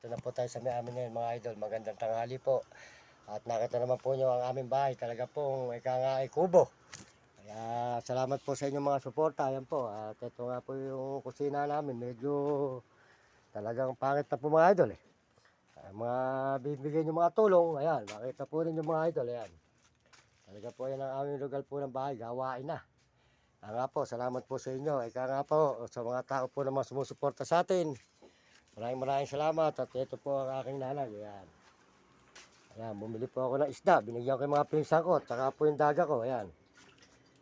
Dito na po tayo sa may amin ngayon mga idol. Magandang tanghali po. At nakita naman po nyo ang aming bahay. Talaga pong ika nga ay kubo. Kaya salamat po sa inyong mga suporta. Ayan po. At ito nga po yung kusina namin. Medyo talagang pangit na po mga idol eh. Mga bibigyan nyo mga tulong. Ayan. Makita po rin yung mga idol. Ayan. Talaga po yan ang aming lugar po ng bahay. Gawain na. Nga po, salamat po sa inyo. Ika nga po sa mga tao po na mga sumusuporta sa atin. Maraming salamat at ito po ang aking nanay. Ayan. Ayan, bumili po ako ng isda. Binigyan ko yung mga pinsan ko. Tsaka po yung daga ko. Ayan.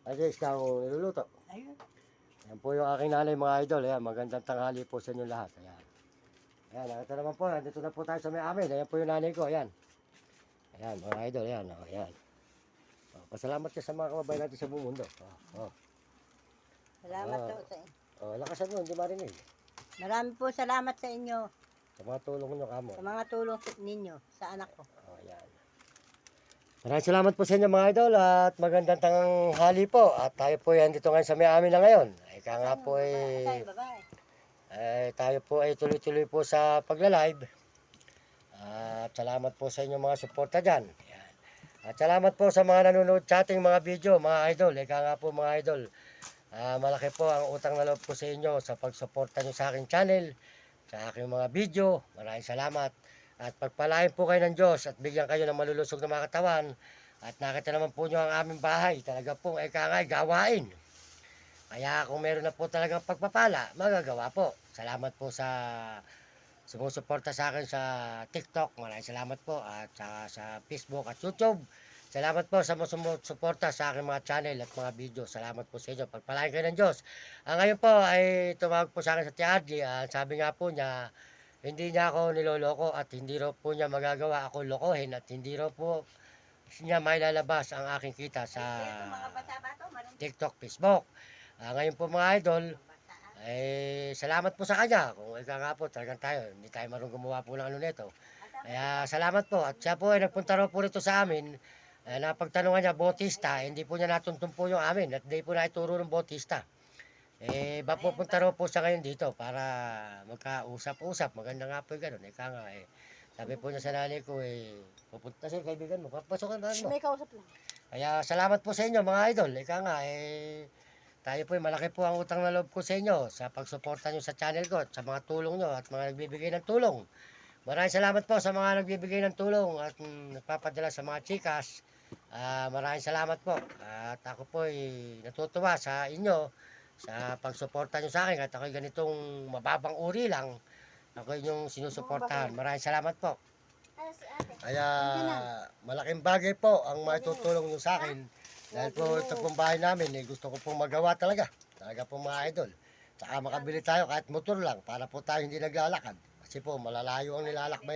Ay, isda ko niluluto. Ayan po yung aking nanay mga idol. Ayan, magandang tanghali po sa inyo lahat. Ayan. Ayan, nakita naman po. Dito na po tayo sa may amin. Ayan po yung nanay ko. Ayan. Ayan, mga idol. Ayan. O, ayan. O, pasalamat ka sa mga kababayan natin sa buong mundo. O, o. Salamat po sa inyo. O, lakasan mo. Hindi marinig. Marami po salamat sa inyo Sa mga tulong nyo kamo. sa mga tulong ninyo sa anak ko. O, ayan. Maraming salamat po sa inyo mga idol at magandang tanghali po. At tayo po yan dito ngayon sa may amin na ngayon. Ika nga po tayo po ay tuloy-tuloy po sa pagla-live. At salamat po sa inyong mga suporta dyan. Ayan. At salamat po sa mga nanonood sa ating mga video mga idol. Ika nga po mga idol. Malaki po ang utang na loob ko sa inyo sa pagsuporta nyo sa aking channel, sa aking mga video. Maraming salamat. At pagpalain po kayo ng Diyos at bigyan kayo ng malulusog na mga katawan. At nakita naman po nyo ang aming bahay. Talaga pong ikangay gawain. Kaya kung meron na po talagang pagpapala, magagawa po. Salamat po sa sumusuporta sa akin sa TikTok. Maraming salamat po. At sa Facebook at YouTube. Salamat po sa sumusuporta sa aking mga channel at mga video. Salamat po sa inyo. Pagpalain kayo ng Diyos. Ngayon po ay tumawag po sa akin sa TRG. Sabi nga po niya, hindi niya ako niloloko at hindi raw po niya magagawa ako lokohin at hindi raw po niya may lalabas ang aking kita sa TikTok, Facebook. Ngayon po mga idol, salamat po sa kanya. Kung ika nga po, talagang tayo, hindi tayo marunong gumawa po ng ano nito. Kaya salamat po. At siya po ay nagpunta raw po rito sa amin. Napagtanungan niya, Bautista, hindi po niya natuntun yung amin at hindi po na ituro ng Bautista. Pupunta raw po siya ngayon dito para magkausap-usap. Maganda nga po yung gano'n. Ika nga sabi po niya sa nanay ko pupunta siya kaibigan mo. Papasokan ba mo? May kausap lang. Kaya salamat po sa inyo mga idol. Ika nga tayo po malaki po ang utang na loob ko sa inyo sa pagsuporta nyo sa channel ko at sa mga tulong nyo at mga nagbibigay ng tulong. Maraming salamat po sa mga nagbibigay ng tulong at nagpapadala sa mga chikas. Maraming salamat po. At ako po natutuwa sa inyo sa pagsuporta nyo sa akin at ako'y ganitong mababang uri lang. Ako yung sinusuportahan. Maraming salamat po. Kaya malaking bagay po ang maitutulong nyo sa akin. Dahil po ito pong bahay namin, gusto ko pong magawa talaga. Talaga pong mga idol. Saka makabili tayo kahit motor lang para po tayo hindi naglalakad. Kasi po malalayo ang nilalakbay.